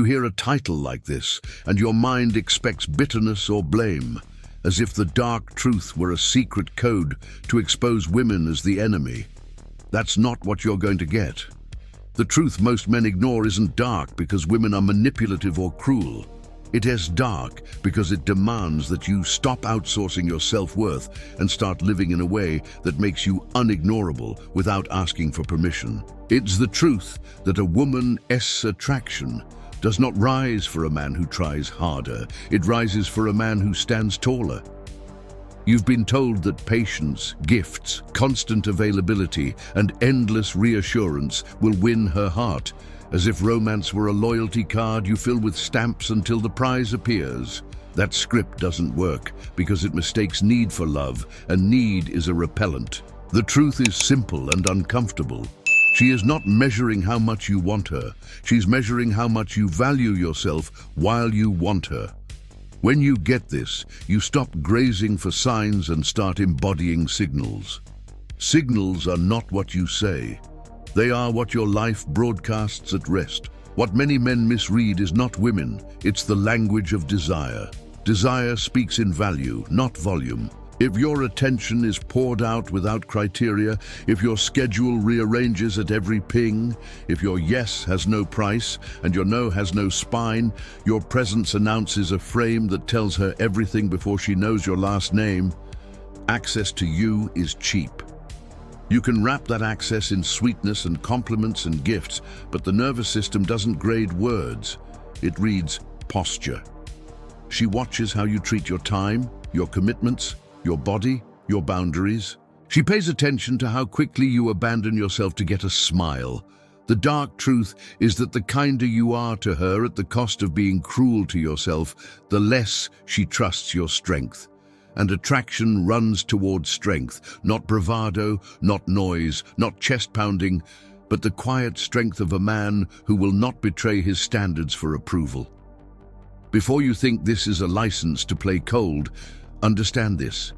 hear a title like this, and your mind expects bitterness or blame, as if the dark truth were a secret code to expose women as the enemy. That's not what you're going to get. The truth most men ignore isn't dark because women are manipulative or cruel. It is dark because it demands that you stop outsourcing your self-worth and start living in a way that makes you unignorable without asking for permission. It's the truth that a woman's attraction does not rise for a man who tries harder. It rises for a man who stands taller. You've been told that patience, gifts, constant availability, and endless reassurance will win her heart. As if romance were a loyalty card you fill with stamps until the prize appears. That script doesn't work because it mistakes need for love, and need is a repellent. The truth is simple and uncomfortable. She is not measuring how much you want her. She's measuring how much you value yourself while you want her. When you get this, you stop grazing for signs and start embodying signals. Signals are not what you say. They are what your life broadcasts at rest. What many men misread is not women, it's the language of desire. Desire speaks in value, not volume. If your attention is poured out without criteria, if your schedule rearranges at every ping, if your yes has no price and your no has no spine, your presence announces a frame that tells her everything before she knows your last name, access to you is cheap. You can wrap that access in sweetness and compliments and gifts, but the nervous system doesn't grade words. It reads posture. She watches how you treat your time, your commitments, your body, your boundaries. She pays attention to how quickly you abandon yourself to get a smile. The dark truth is that the kinder you are to her at the cost of being cruel to yourself, the less she trusts your strength. And attraction runs towards strength, not bravado, not noise, not chest-pounding, but the quiet strength of a man who will not betray his standards for approval. Before you think this is a license to play cold, understand this.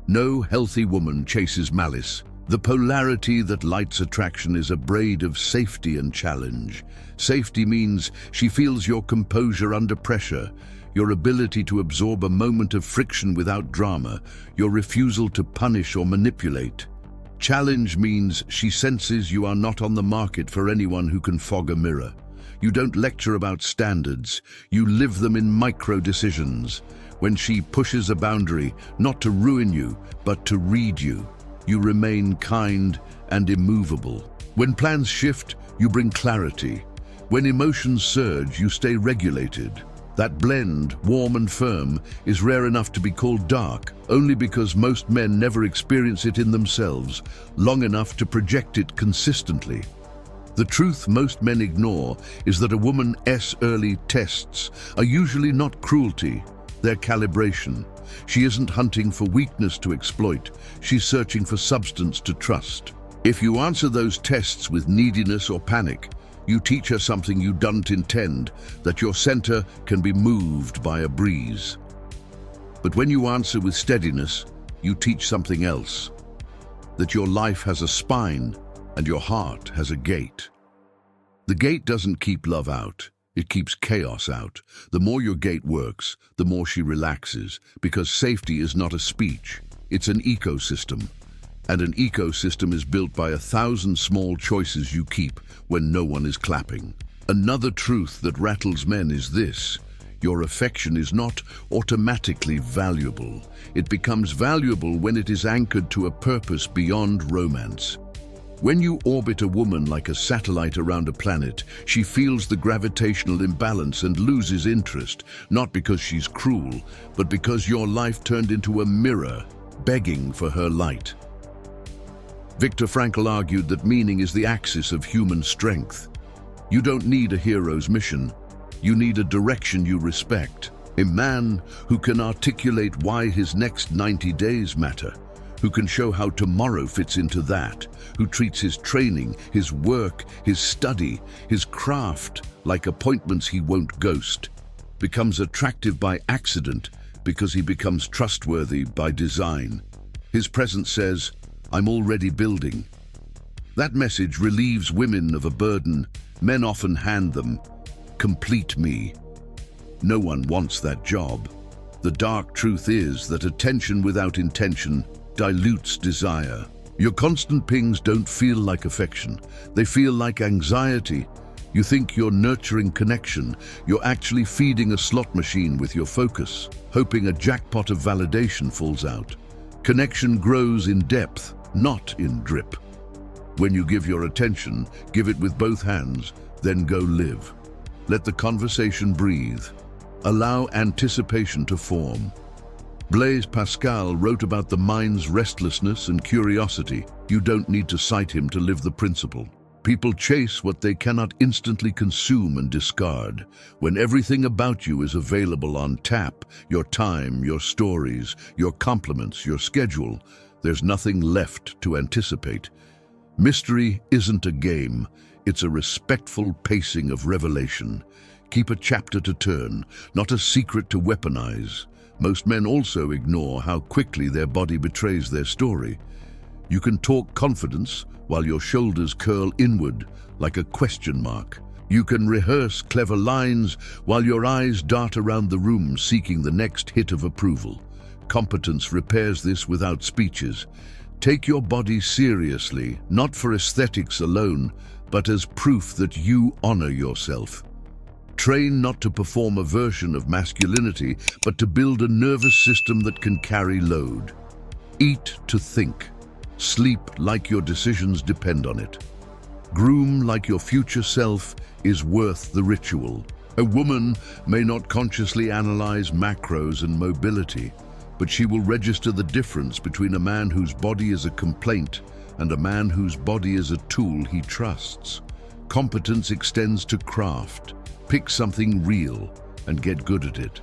No healthy woman chases malice. The polarity that lights attraction is a braid of safety and challenge. Safety means she feels your composure under pressure, your ability to absorb a moment of friction without drama, your refusal to punish or manipulate. Challenge means she senses you are not on the market for anyone who can fog a mirror. You don't lecture about standards, you live them in micro-decisions. When she pushes a boundary, not to ruin you, but to read you, you remain kind and immovable. When plans shift, you bring clarity. When emotions surge, you stay regulated. That blend, warm and firm, is rare enough to be called dark, only because most men never experience it in themselves, long enough to project it consistently. The truth most men ignore is that a woman's early tests are usually not cruelty, they're calibration. She isn't hunting for weakness to exploit, she's searching for substance to trust. If you answer those tests with neediness or panic, you teach her something you don't intend, that your center can be moved by a breeze. But when you answer with steadiness, you teach something else, that your life has a spine and your heart has a gate. The gate doesn't keep love out, it keeps chaos out. The more your gate works, the more she relaxes, because safety is not a speech, it's an ecosystem. And an ecosystem is built by 1,000 small choices you keep when no one is clapping. Another truth that rattles men is this: your affection is not automatically valuable. It becomes valuable when it is anchored to a purpose beyond romance. When you orbit a woman like a satellite around a planet, she feels the gravitational imbalance and loses interest, not because she's cruel, but because your life turned into a mirror, begging for her light. Viktor Frankl argued that meaning is the axis of human strength. You don't need a hero's mission. You need a direction you respect. A man who can articulate why his next 90 days matter, who can show how tomorrow fits into that, who treats his training, his work, his study, his craft like appointments he won't ghost, becomes attractive by accident because he becomes trustworthy by design. His presence says, "I'm already building." That message relieves women of a burden men often hand them: complete me. No one wants that job. The dark truth is that attention without intention dilutes desire. Your constant pings don't feel like affection. They feel like anxiety. You think you're nurturing connection. You're actually feeding a slot machine with your focus, hoping a jackpot of validation falls out. Connection grows in depth, not in drip. When you give your attention, give it with both hands, then go live. Let the conversation breathe. Allow anticipation to form. Blaise Pascal wrote about the mind's restlessness and curiosity. You don't need to cite him to live the principle. People chase what they cannot instantly consume and discard. When everything about you is available on tap, your time, your stories, your compliments, your schedule, there's nothing left to anticipate. Mystery isn't a game, it's a respectful pacing of revelation. Keep a chapter to turn, not a secret to weaponize. Most men also ignore how quickly their body betrays their story. You can talk confidence while your shoulders curl inward like a question mark. You can rehearse clever lines while your eyes dart around the room seeking the next hit of approval. Competence repairs this without speeches. Take your body seriously, not for aesthetics alone, but as proof that you honor yourself. Train not to perform a version of masculinity, but to build a nervous system that can carry load. Eat to think. Sleep like your decisions depend on it. Groom like your future self is worth the ritual. A woman may not consciously analyze macros and mobility, but she will register the difference between a man whose body is a complaint and a man whose body is a tool he trusts. Competence extends to craft. Pick something real and get good at it.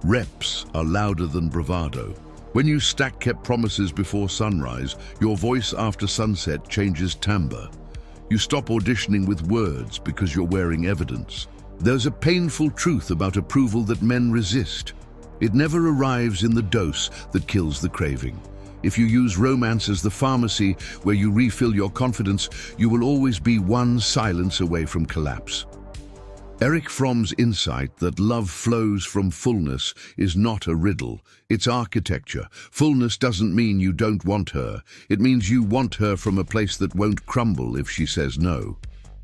Reps are louder than bravado. When you stack kept promises before sunrise, your voice after sunset changes timbre. You stop auditioning with words because you're wearing evidence. There's a painful truth about approval that men resist. It never arrives in the dose that kills the craving. If you use romance as the pharmacy where you refill your confidence, you will always be one silence away from collapse. Erich Fromm's insight that love flows from fullness is not a riddle, it's architecture. Fullness doesn't mean you don't want her. It means you want her from a place that won't crumble if she says no.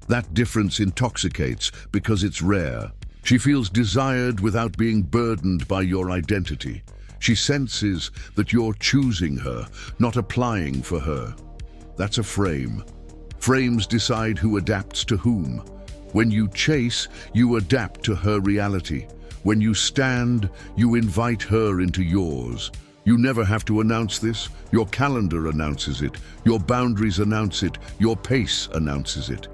That difference intoxicates because it's rare. She feels desired without being burdened by your identity. She senses that you're choosing her, not applying for her. That's a frame. Frames decide who adapts to whom. When you chase, you adapt to her reality. When you stand, you invite her into yours. You never have to announce this. Your calendar announces it. Your boundaries announce it. Your pace announces it.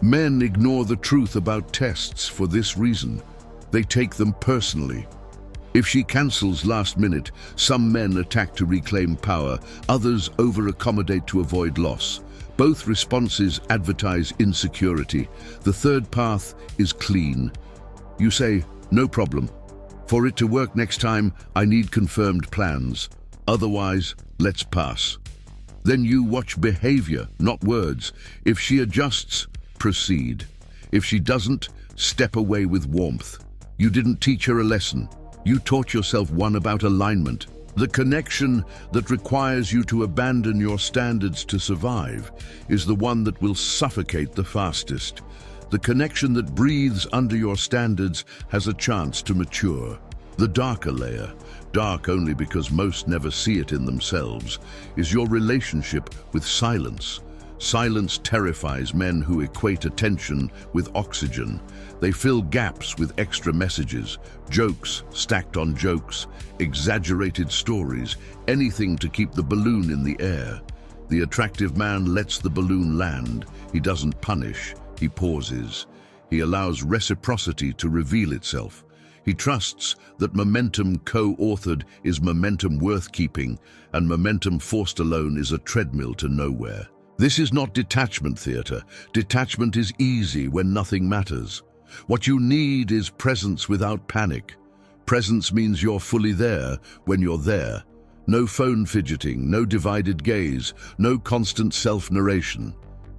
Men ignore the truth about tests for this reason. They take them personally. If she cancels last minute, some men attack to reclaim power, others over-accommodate to avoid loss. Both responses advertise insecurity. The third path is clean. You say, no problem. For it to work next time, I need confirmed plans. Otherwise, let's pass. Then you watch behavior, not words. If she adjusts, proceed. If she doesn't, step away with warmth. You didn't teach her a lesson. You taught yourself one about alignment. The connection that requires you to abandon your standards to survive is the one that will suffocate the fastest. The connection that breathes under your standards has a chance to mature. The darker layer, dark only because most never see it in themselves, is your relationship with silence. Silence terrifies men who equate attention with oxygen. They fill gaps with extra messages, jokes stacked on jokes, exaggerated stories, anything to keep the balloon in the air. The attractive man lets the balloon land. He doesn't punish, he pauses. He allows reciprocity to reveal itself. He trusts that momentum co-authored is momentum worth keeping, and momentum forced alone is a treadmill to nowhere. This is not detachment theater. Detachment is easy when nothing matters. What you need is presence without panic. Presence means you're fully there when you're there. No phone fidgeting, no divided gaze, no constant self-narration.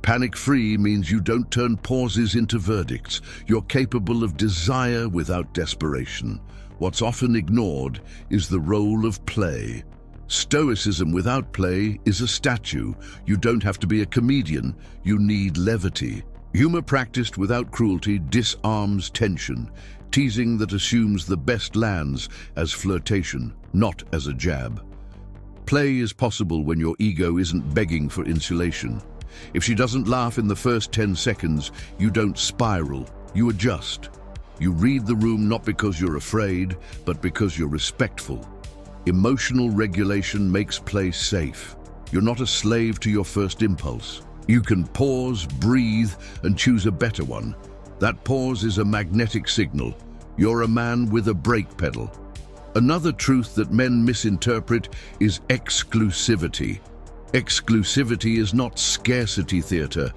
Panic-free means you don't turn pauses into verdicts. You're capable of desire without desperation. What's often ignored is the role of play. Stoicism without play is a statue. You don't have to be a comedian. You need levity. Humor practiced without cruelty disarms tension. Teasing that assumes the best lands as flirtation, not as a jab. Play is possible when your ego isn't begging for insulation. If she doesn't laugh in the first 10 seconds, you don't spiral, you adjust. You read the room not because you're afraid, but because you're respectful. Emotional regulation makes play safe. You're not a slave to your first impulse. You can pause, breathe, and choose a better one. That pause is a magnetic signal. You're a man with a brake pedal. Another truth that men misinterpret is exclusivity. Exclusivity is not scarcity theater.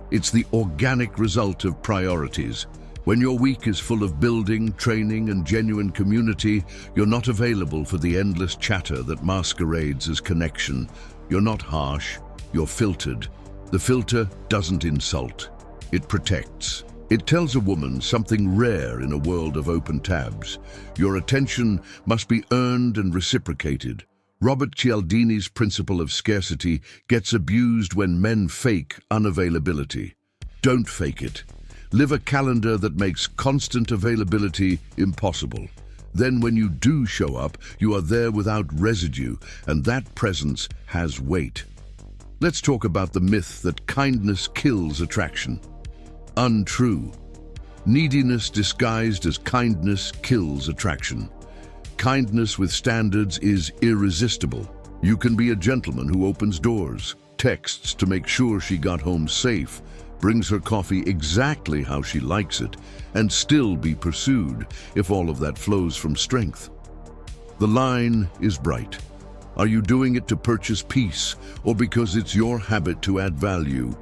It's the organic result of priorities. When your week is full of building, training, and genuine community, you're not available for the endless chatter that masquerades as connection. You're not harsh, you're filtered. The filter doesn't insult, it protects. It tells a woman something rare in a world of open tabs. Your attention must be earned and reciprocated. Robert Cialdini's principle of scarcity gets abused when men fake unavailability. Don't fake it. Live a calendar that makes constant availability impossible. Then when you do show up, you are there without residue, and that presence has weight. Let's talk about the myth that kindness kills attraction. Untrue. Neediness disguised as kindness kills attraction. Kindness with standards is irresistible. You can be a gentleman who opens doors, texts to make sure she got home safe, brings her coffee exactly how she likes it, and still be pursued if all of that flows from strength. The line is bright. Are you doing it to purchase peace, or because it's your habit to add value?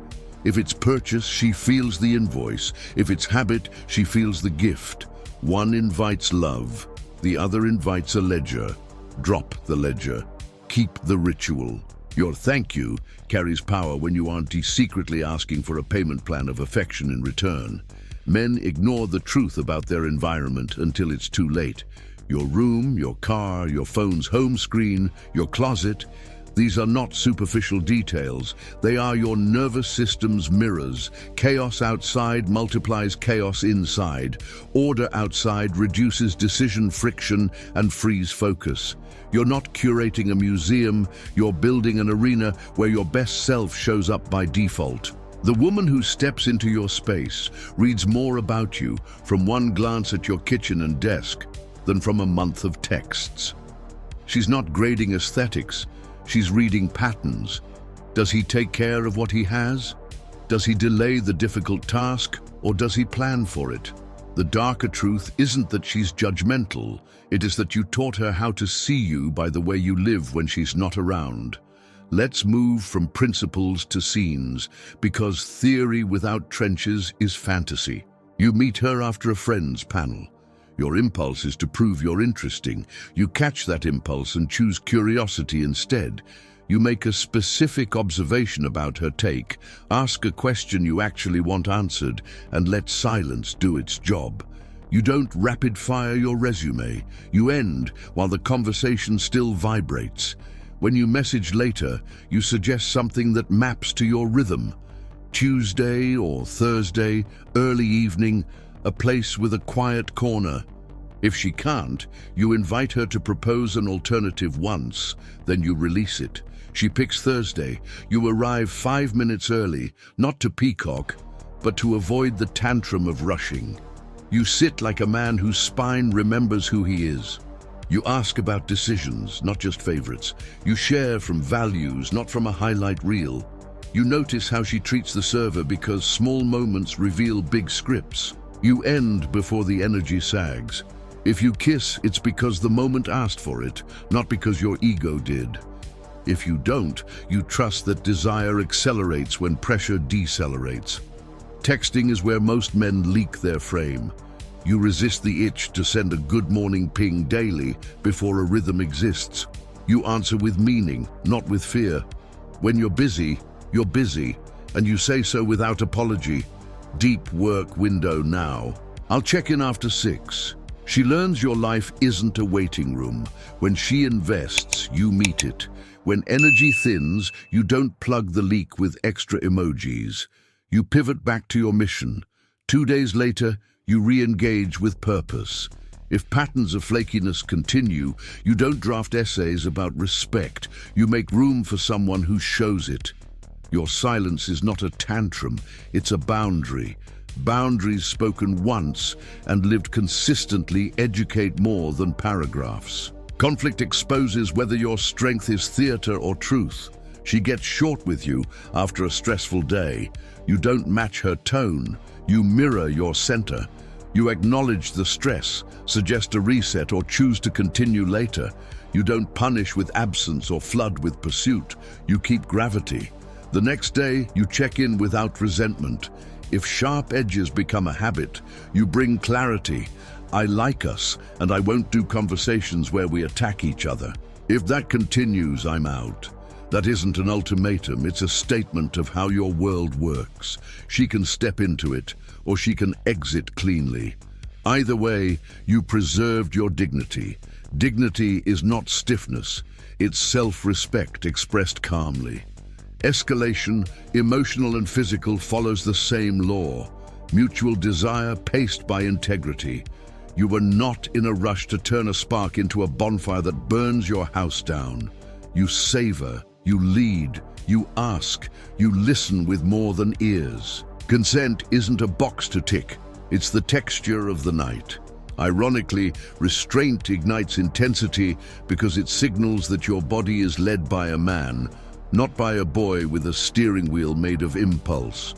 If it's purchase, she feels the invoice. If it's habit, she feels the gift. One invites love, the other invites a ledger. Drop the ledger. Keep the ritual. Your thank you carries power when you aren't secretly asking for a payment plan of affection in return. Men ignore the truth about their environment until it's too late. Your room, your car, your phone's home screen, your closet, these are not superficial details. They are your nervous system's mirrors. Chaos outside multiplies chaos inside. Order outside reduces decision friction and frees focus. You're not curating a museum, you're building an arena where your best self shows up by default. The woman who steps into your space reads more about you from one glance at your kitchen and desk than from a month of texts. She's not grading aesthetics. She's reading patterns. Does he take care of what he has? Does he delay the difficult task, or does he plan for it? The darker truth isn't that she's judgmental. It is that you taught her how to see you by the way you live when she's not around. Let's move from principles to scenes, because theory without trenches is fantasy. You meet her after a friend's panel. Your impulse is to prove you're interesting. You catch that impulse and choose curiosity instead. You make a specific observation about her take, ask a question you actually want answered, and let silence do its job. You don't rapid-fire your resume. You end while the conversation still vibrates. When you message later, you suggest something that maps to your rhythm. Tuesday or Thursday, early evening, a place with a quiet corner. If she can't, you invite her to propose an alternative once, then you release it. She picks Thursday. You arrive 5 minutes early, not to peacock, but to avoid the tantrum of rushing. You sit like a man whose spine remembers who he is. You ask about decisions, not just favorites. You share from values, not from a highlight reel. You notice how she treats the server because small moments reveal big scripts. You end before the energy sags. If you kiss, it's because the moment asked for it, not because your ego did. If you don't, you trust that desire accelerates when pressure decelerates. Texting is where most men leak their frame. You resist the itch to send a good morning ping daily before a rhythm exists. You answer with meaning, not with fear. When you're busy, and you say so without apology. Deep work window now. I'll check in after 6. She learns your life isn't a waiting room. When she invests, you meet it. When energy thins, you don't plug the leak with extra emojis. You pivot back to your mission. 2 days later, you re-engage with purpose. If patterns of flakiness continue, you don't draft essays about respect. You make room for someone who shows it. Your silence is not a tantrum, it's a boundary. Boundaries spoken once and lived consistently educate more than paragraphs. Conflict exposes whether your strength is theater or truth. She gets short with you after a stressful day. You don't match her tone. You mirror your center. You acknowledge the stress, suggest a reset, or choose to continue later. You don't punish with absence or flood with pursuit. You keep gravity. The next day, you check in without resentment. If sharp edges become a habit, you bring clarity. I like us, and I won't do conversations where we attack each other. If that continues, I'm out. That isn't an ultimatum, it's a statement of how your world works. She can step into it, or she can exit cleanly. Either way, you preserved your dignity. Dignity is not stiffness, it's self-respect expressed calmly. Escalation, emotional and physical, follows the same law. Mutual desire paced by integrity. You were not in a rush to turn a spark into a bonfire that burns your house down. You savor, you lead, you ask, you listen with more than ears. Consent isn't a box to tick, it's the texture of the night. Ironically, restraint ignites intensity because it signals that your body is led by a man, not by a boy with a steering wheel made of impulse.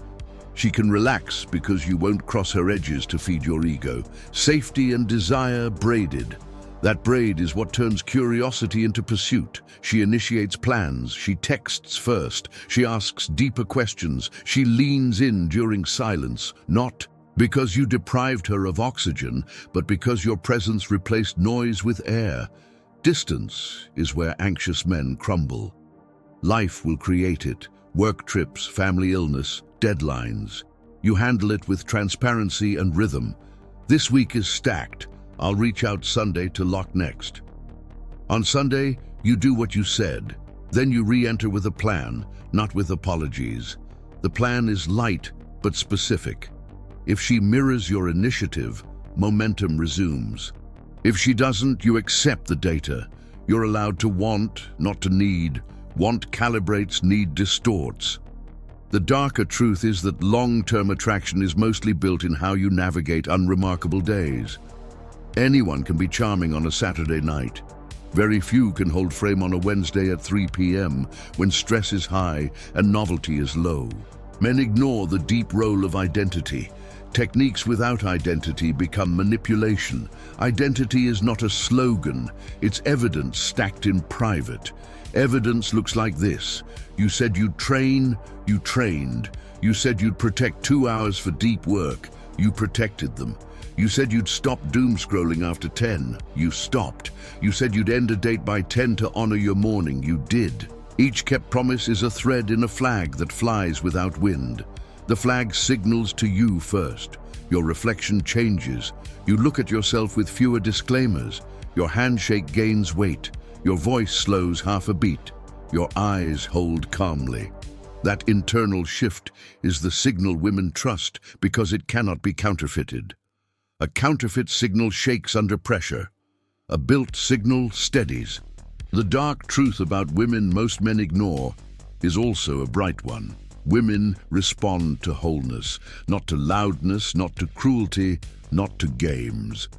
She can relax because you won't cross her edges to feed your ego. Safety and desire braided. That braid is what turns curiosity into pursuit. She initiates plans, she texts first, she asks deeper questions, she leans in during silence, not because you deprived her of oxygen, but because your presence replaced noise with air. Distance is where anxious men crumble. Life will create it. Work trips, family illness, deadlines. You handle it with transparency and rhythm. This week is stacked. I'll reach out Sunday to lock next. On Sunday, you do what you said. Then you re-enter with a plan, not with apologies. The plan is light but specific. If she mirrors your initiative, momentum resumes. If she doesn't, you accept the data. You're allowed to want, not to need. Want calibrates, need distorts. The darker truth is that long-term attraction is mostly built in how you navigate unremarkable days. Anyone can be charming on a Saturday night. Very few can hold frame on a Wednesday at 3 p.m. when stress is high and novelty is low. Men ignore the deep role of identity. Techniques without identity become manipulation. Identity is not a slogan, it's evidence stacked in private. Evidence looks like this. You said you'd train, you trained. You said you'd protect 2 hours for deep work, you protected them. You said you'd stop doom scrolling after 10, you stopped. You said you'd end a date by 10 to honor your morning, you did. Each kept promise is a thread in a flag that flies without wind. The flag signals to you first. Your reflection changes. You look at yourself with fewer disclaimers. Your handshake gains weight. Your voice slows half a beat. Your eyes hold calmly. That internal shift is the signal women trust because it cannot be counterfeited. A counterfeit signal shakes under pressure. A built signal steadies. The dark truth about women most men ignore is also a bright one. Women respond to wholeness, not to loudness, not to cruelty, not to games.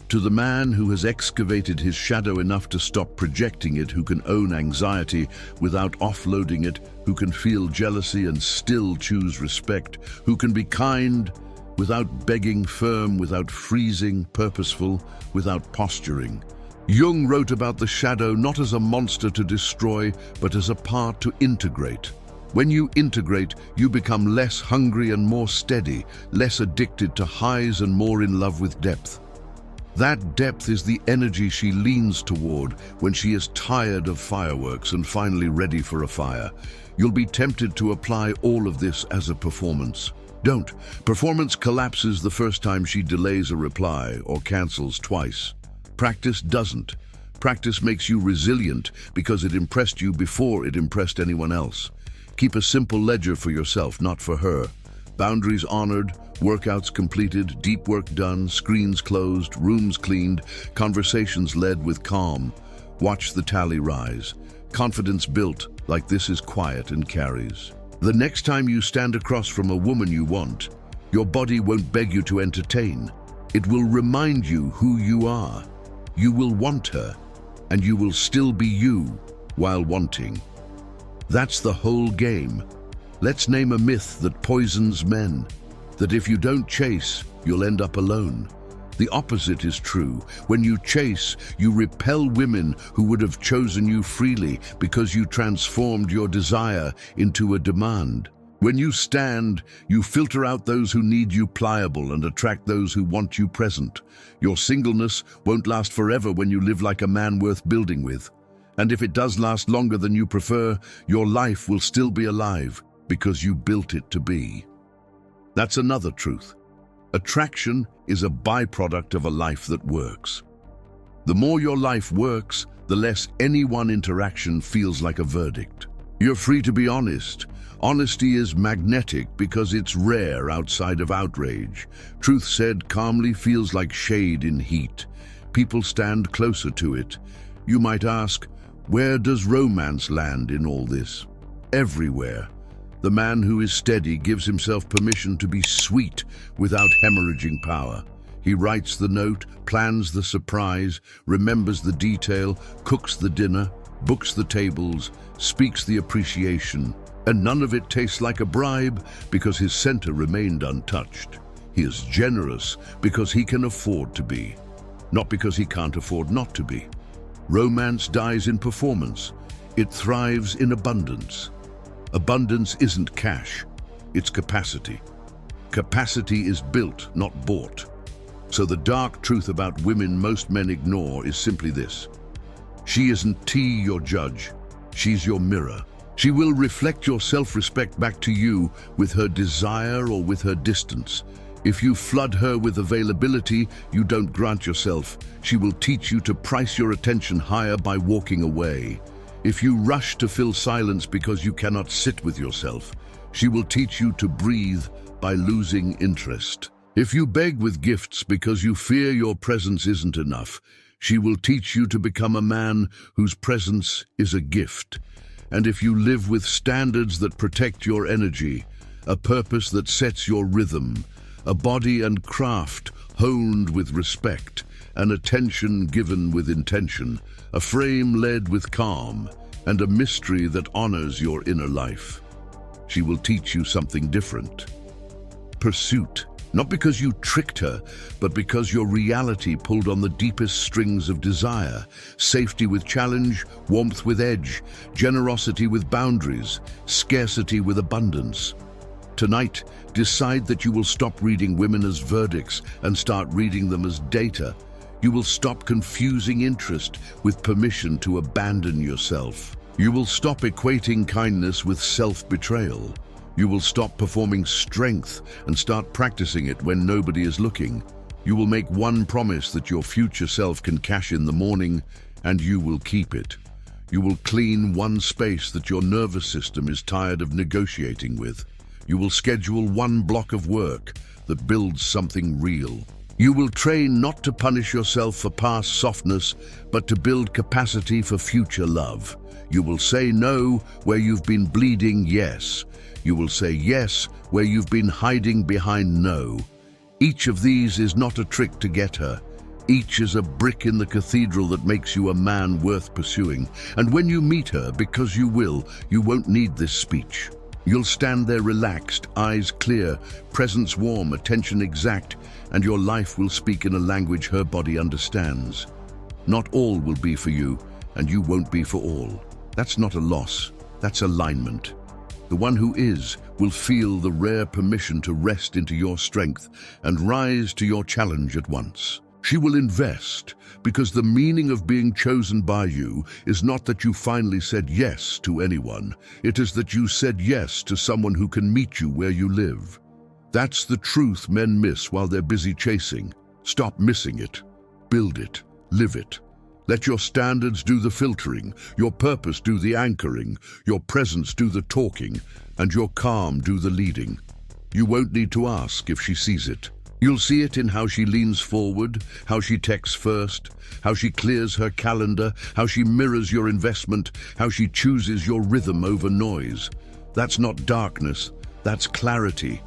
To the man who has excavated his shadow enough to stop projecting it, who can own anxiety without offloading it, who can feel jealousy and still choose respect, who can be kind without begging, firm without freezing, purposeful without posturing. Jung wrote about the shadow not as a monster to destroy, but as a part to integrate. When you integrate, you become less hungry and more steady, less addicted to highs and more in love with depth. That depth is the energy she leans toward when she is tired of fireworks and finally ready for a fire. You'll be tempted to apply all of this as a performance. Don't. Performance collapses the first time she delays a reply or cancels twice. Practice doesn't. Practice makes you resilient because it impressed you before it impressed anyone else. Keep a simple ledger for yourself, not for her. Boundaries honored, workouts completed, deep work done, screens closed, rooms cleaned, conversations led with calm. Watch the tally rise. Confidence built like this is quiet and carries. The next time you stand across from a woman you want, your body won't beg you to entertain. It will remind you who you are. You will want her, and you will still be you while wanting. That's the whole game. Let's name a myth that poisons men, that if you don't chase, you'll end up alone. The opposite is true. When you chase, you repel women who would have chosen you freely because you transformed your desire into a demand. When you stand, you filter out those who need you pliable and attract those who want you present. Your singleness won't last forever when you live like a man worth building with. And if it does last longer than you prefer, your life will still be alive because you built it to be. That's another truth. Attraction is a byproduct of a life that works. The more your life works, the less any one interaction feels like a verdict. You're free to be honest. Honesty is magnetic because it's rare outside of outrage. Truth said calmly feels like shade in heat. People stand closer to it. You might ask, where does romance land in all this? Everywhere. The man who is steady gives himself permission to be sweet without hemorrhaging power. He writes the note, plans the surprise, remembers the detail, cooks the dinner, books the tables, speaks the appreciation, and none of it tastes like a bribe because his center remained untouched. He is generous because he can afford to be, not because he can't afford not to be. Romance dies in performance. It thrives in abundance. Abundance isn't cash, it's capacity. Capacity is built, not bought. So the dark truth about women most men ignore is simply this. She isn't your judge, she's your mirror. She will reflect your self-respect back to you with her desire or with her distance. If you flood her with availability you don't grant yourself, she will teach you to price your attention higher by walking away. If you rush to fill silence because you cannot sit with yourself, she will teach you to breathe by losing interest. If you beg with gifts because you fear your presence isn't enough, she will teach you to become a man whose presence is a gift. And if you live with standards that protect your energy, a purpose that sets your rhythm, a body and craft honed with respect, an attention given with intention, a frame led with calm, and a mystery that honors your inner life, she will teach you something different. Pursuit. Not because you tricked her, but because your reality pulled on the deepest strings of desire. Safety with challenge, warmth with edge, generosity with boundaries, scarcity with abundance. Tonight, decide that you will stop reading women as verdicts and start reading them as data. You will stop confusing interest with permission to abandon yourself. You will stop equating kindness with self-betrayal. You will stop performing strength and start practicing it when nobody is looking. You will make one promise that your future self can cash in the morning, and you will keep it. You will clean one space that your nervous system is tired of negotiating with. You will schedule one block of work that builds something real. You will train not to punish yourself for past softness, but to build capacity for future love. You will say no where you've been bleeding yes. You will say yes where you've been hiding behind no. Each of these is not a trick to get her. Each is a brick in the cathedral that makes you a man worth pursuing. And when you meet her, because you will, you won't need this speech. You'll stand there relaxed, eyes clear, presence warm, attention exact, and your life will speak in a language her body understands. Not all will be for you, and you won't be for all. That's not a loss, that's alignment. The one who is will feel the rare permission to rest into your strength and rise to your challenge at once. She will invest, because the meaning of being chosen by you is not that you finally said yes to anyone. It is that you said yes to someone who can meet you where you live. That's the truth men miss while they're busy chasing. Stop missing it. Build it. Live it. Let your standards do the filtering, your purpose do the anchoring, your presence do the talking, and your calm do the leading. You won't need to ask if she sees it. You'll see it in how she leans forward, how she texts first, how she clears her calendar, how she mirrors your investment, how she chooses your rhythm over noise. That's not darkness, that's clarity.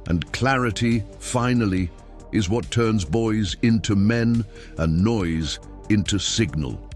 And clarity, finally, is what turns boys into men and noise into signal.